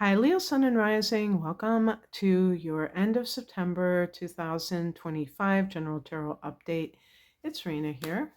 Hi, Leo Sun and Rising. Welcome to your end of September 2025 General Tarot Update. It's Rena here.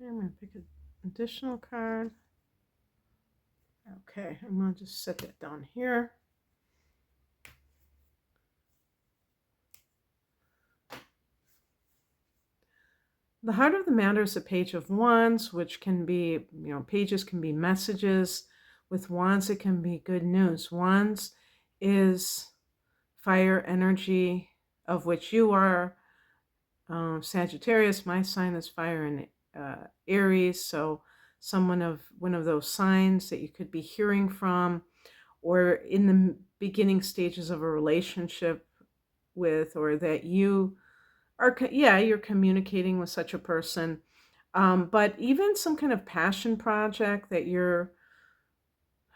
Okay, I'm going to pick an additional card. Okay, I'm going to just set that down here. The heart of the matter is a page of wands, which can be, pages can be messages. With wands, it can be good news. Wands is fire energy, of which you are Sagittarius. My sign is fire and Aries, so someone of one of those signs that you could be hearing from, or in the beginning stages of a relationship with, or that you are, you're communicating with such a person. But even some kind of passion project that you're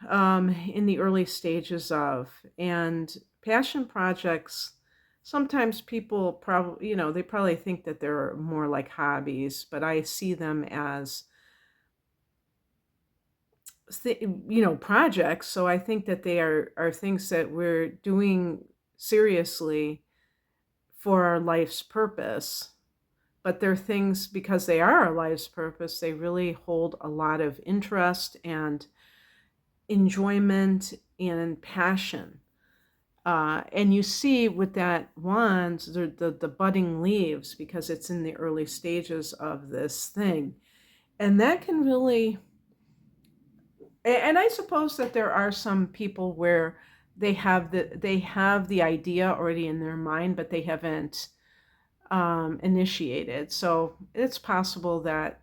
in the early stages of. And passion projects, sometimes people probably, they probably think that they're more like hobbies, but I see them as, projects. So I think that they are things that we're doing seriously for our life's purpose. But they're things, because they are our life's purpose, they really hold a lot of interest and enjoyment and passion. And you see with that wand, the budding leaves, because it's in the early stages of this thing. And that can really, and I suppose that there are some people where they have the idea already in their mind, but they haven't initiated. So it's possible that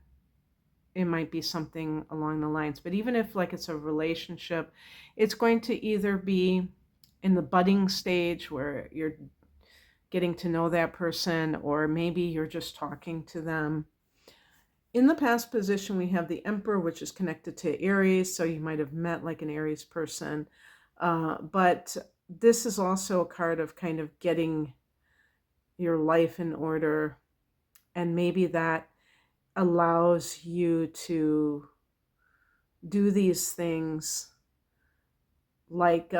it might be something along the lines. But even if like it's a relationship, it's going to either be in the budding stage where you're getting to know that person, or maybe you're just talking to them. In the past position, we have the Emperor, which is connected to Aries, so you might have met like an Aries person. But this is also a card of kind of getting your life in order, and maybe that allows you to do these things like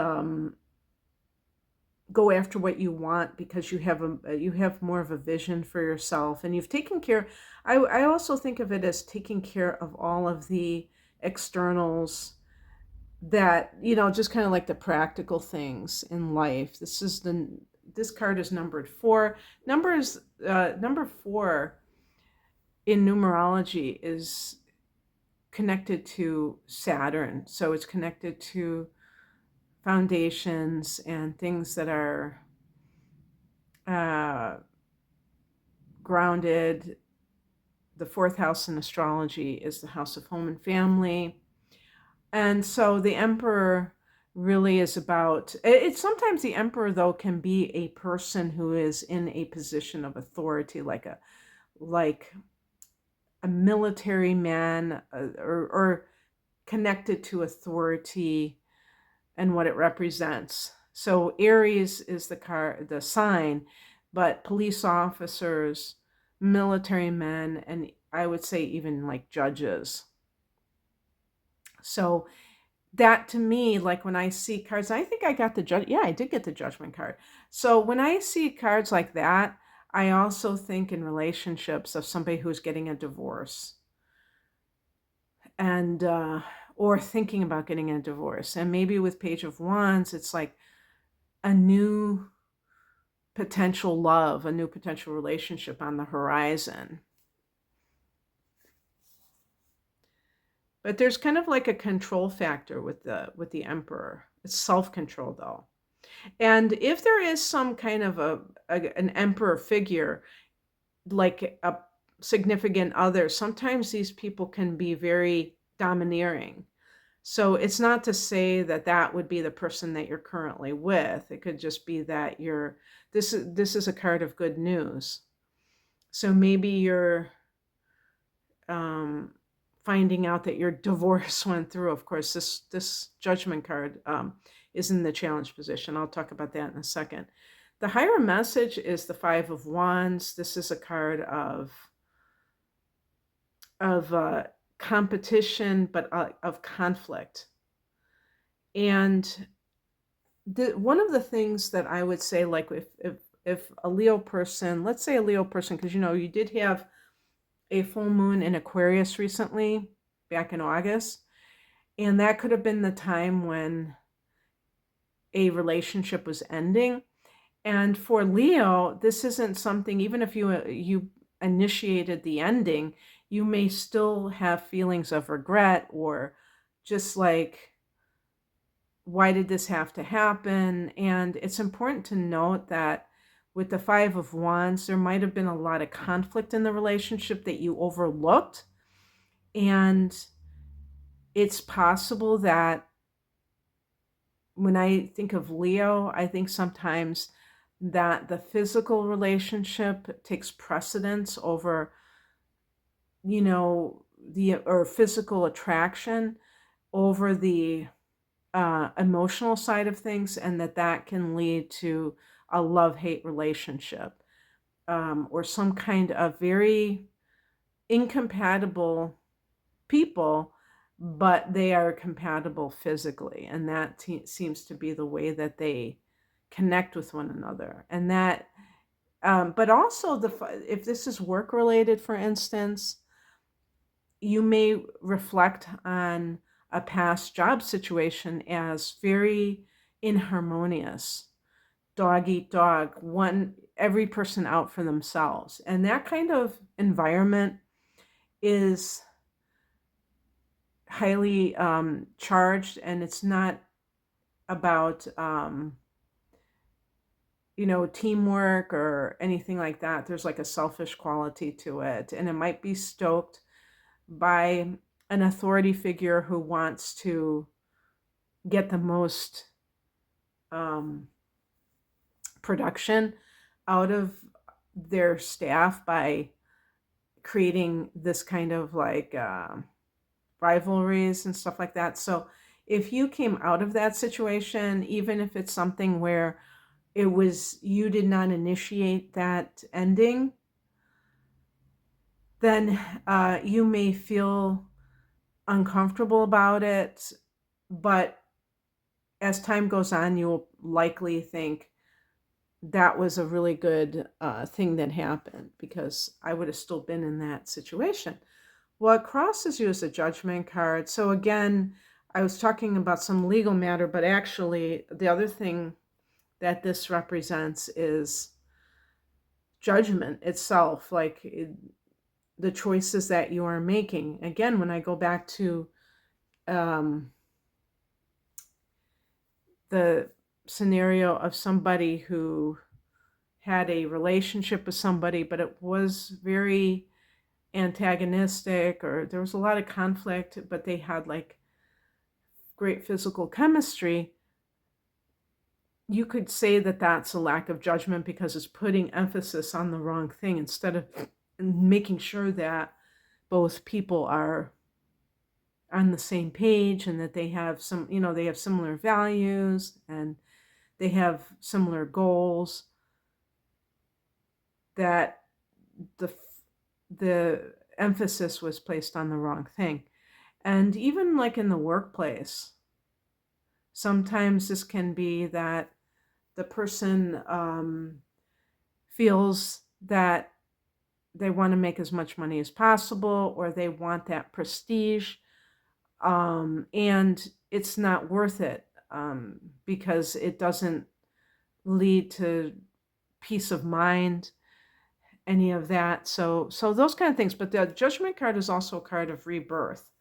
go after what you want, because you have more of a vision for yourself, and you've taken care. I also think of it as taking care of all of the externals, that just kind of like the practical things in life. This card is numbered 4. Number 4 in numerology is connected to Saturn, so it's connected to foundations and things that are uh, grounded. The 4th house in astrology is the house of home and family. And so the Emperor really is about, it's sometimes the Emperor though can be a person who is in a position of authority, like a military man, or connected to authority and what it represents. So Aries is the sign, but police officers, military men, and I would say even like judges. So that to me, like when I see cards, I think I got the judge. Yeah, I did get the Judgment card. So when I see cards like that, I also think in relationships of somebody who's getting a divorce, and or thinking about getting a divorce. And maybe with Page of Wands, it's like a new potential love, a new potential relationship on the horizon. But there's kind of like a control factor with the Emperor. It's self-control though. And if there is some kind of an emperor figure, like significant other, sometimes these people can be very domineering. So it's not to say that that would be the person that you're currently with. It could just be that this is a card of good news. So maybe you're um, finding out that your divorce went through. Of course, this judgment card is in the challenge position. I'll talk about that in a second. The higher message is the Five of Wands. This is a card of competition, but of conflict. And one of the things that I would say, like if a Leo person, let's say a Leo person, because you did have a full moon in Aquarius recently, back in August, and that could have been the time when a relationship was ending. And for Leo, this isn't something, even if you initiated the ending, you may still have feelings of regret, or just like, why did this have to happen? And it's important to note that with the Five of Wands, there might have been a lot of conflict in the relationship that you overlooked. And it's possible that when I think of Leo, I think sometimes that the physical relationship takes precedence over, or physical attraction over the emotional side of things, and that can lead to a love-hate relationship, or some kind of very incompatible people, but they are compatible physically, and that seems to be the way that they connect with one another. And that, but also if this is work related, for instance, you may reflect on a past job situation as very inharmonious, dog eat dog, every person out for themselves. And that kind of environment is highly charged, and it's not about teamwork or anything like that. There's like a selfish quality to it, and it might be stoked by an authority figure who wants to get the most production out of their staff by creating this kind of like rivalries and stuff like that. So if you came out of that situation, even if it's something where you did not initiate that ending, then you may feel uncomfortable about it. But as time goes on, you'll likely think that was a really good thing that happened, because I would have still been in that situation. Well, it crosses you as a judgment card. So again, I was talking about some legal matter, but actually the other thing that this represents is judgment itself, like the choices that you are making. Again, when I go back to the scenario of somebody who had a relationship with somebody, but it was very antagonistic, or there was a lot of conflict, but they had like great physical chemistry, you could say that that's a lack of judgment, because it's putting emphasis on the wrong thing instead of making sure that both people are on the same page, and that they have they have similar values, and they have similar goals, that the emphasis was placed on the wrong thing. And even like in the workplace, sometimes this can be that the person feels that they want to make as much money as possible, or they want that prestige, and it's not worth it, because it doesn't lead to peace of mind, any of that. So those kind of things. But the judgment card is also a card of rebirth.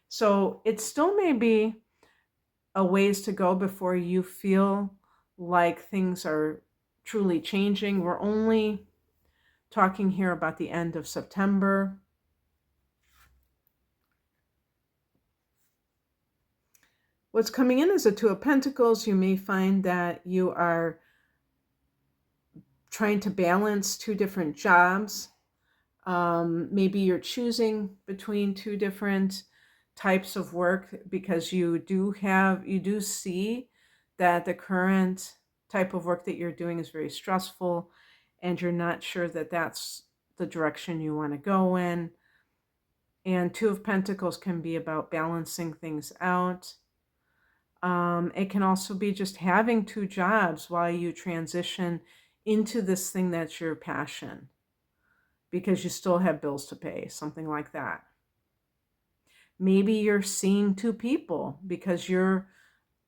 So it still may be a ways to go before you feel like things are truly changing. We're only talking here about the end of September. What's coming in is a Two of Pentacles. You may find that you are trying to balance two different jobs. Maybe you're choosing between two different types of work because you do see that the current type of work that you're doing is very stressful, and you're not sure that that's the direction you want to go in. And Two of Pentacles can be about balancing things out. It can also be just having two jobs while you transition into this thing that's your passion, because you still have bills to pay, something like that. Maybe you're seeing two people because you're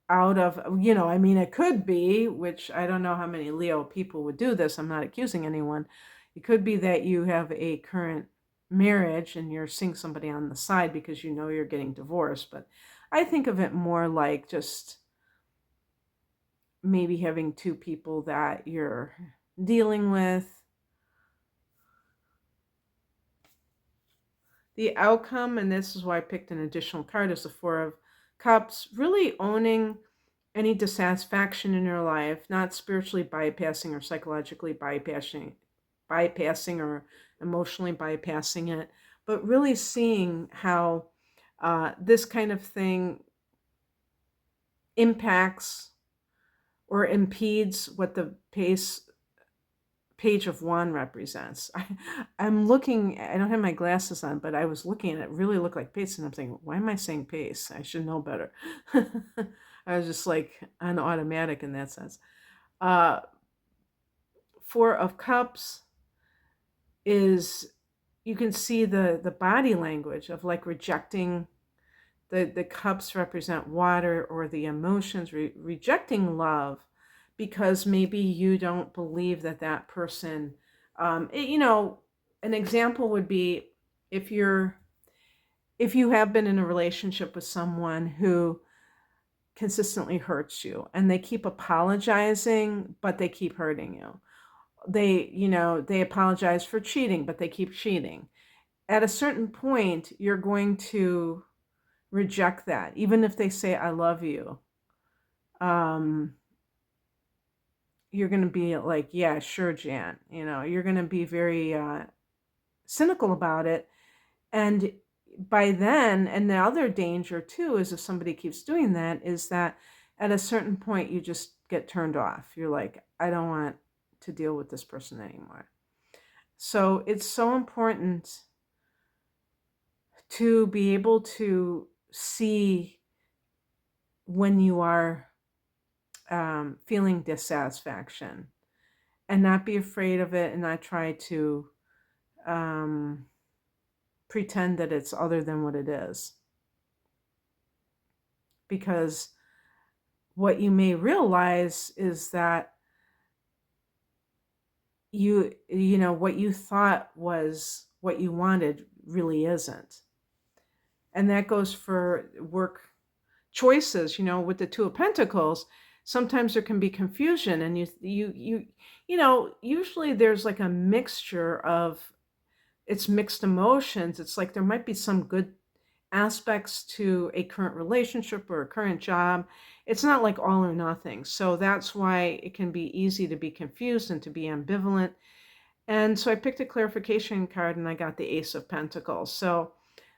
out of, it could be, which I don't know how many Leo people would do this. I'm not accusing anyone. It could be that you have a current marriage and you're seeing somebody on the side because you know you're getting divorced. But I think of it more like just maybe having two people that you're dealing with. The outcome, and this is why I picked an additional card, is the Four of Cups, really owning any dissatisfaction in your life, not spiritually bypassing or psychologically bypassing or emotionally bypassing it, but really seeing how this kind of thing impacts or impedes what the Page of Wand represents. I'm looking, I don't have my glasses on, but I was looking and it really looked like pace, and I'm thinking, why am I saying pace? I should know better. I was just like on automatic in that sense. Four of Cups is, you can see the body language of like rejecting. The cups represent water or the emotions, rejecting love because maybe you don't believe that that person, an example would be if you have been in a relationship with someone who consistently hurts you and they keep apologizing, but they keep hurting you. They apologize for cheating, but they keep cheating. At a certain point, you're going to reject that, even if they say, I love you. You're going to be like, yeah, sure, Jan. You're going to be very cynical about it. And by then, and the other danger too is if somebody keeps doing that, is that at a certain point you just get turned off. You're like, I don't want to deal with this person anymore. So it's so important to be able to see when you are feeling dissatisfaction and not be afraid of it and not try to pretend that it's other than what it is. Because what you may realize is that what you thought was what you wanted really isn't. And that goes for work choices. With the Two of Pentacles, sometimes there can be confusion, and usually there's like a mixture of, it's mixed emotions. It's like there might be some good aspects to a current relationship or a current job. It's not like all or nothing. So that's why it can be easy to be confused and to be ambivalent. And so I picked a clarification card and I got the Ace of Pentacles. So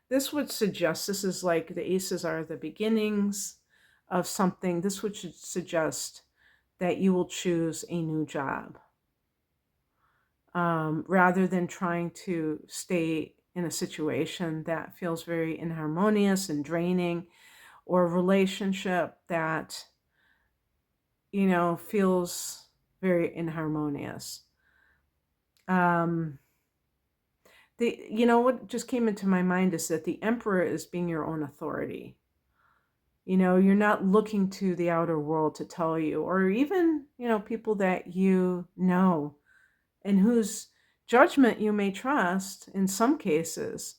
this would suggest, this is like the aces are the beginnings of something. This would suggest that you will choose a new job rather than trying to stay in a situation that feels very inharmonious and draining, or a relationship that, feels very inharmonious. What just came into my mind is that the Emperor is being your own authority. You're not looking to the outer world to tell you, or even, people that and whose judgment you may trust in some cases.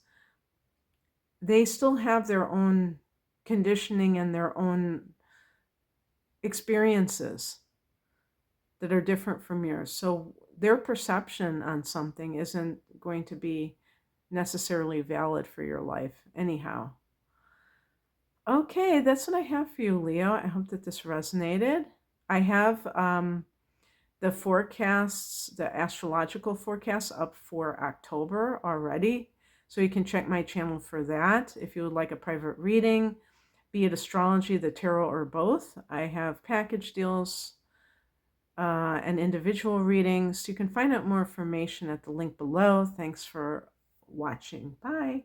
They still have their own conditioning and their own experiences that are different from yours. So their perception on something isn't going to be necessarily valid for your life anyhow. Okay, that's what I have for you, Leo. I hope that this resonated. I have the forecasts, the astrological forecasts up for October already. So you can check my channel for that. If you would like a private reading, be it astrology, the tarot, or both, I have package deals and individual readings. You can find out more information at the link below. Thanks for watching. Bye.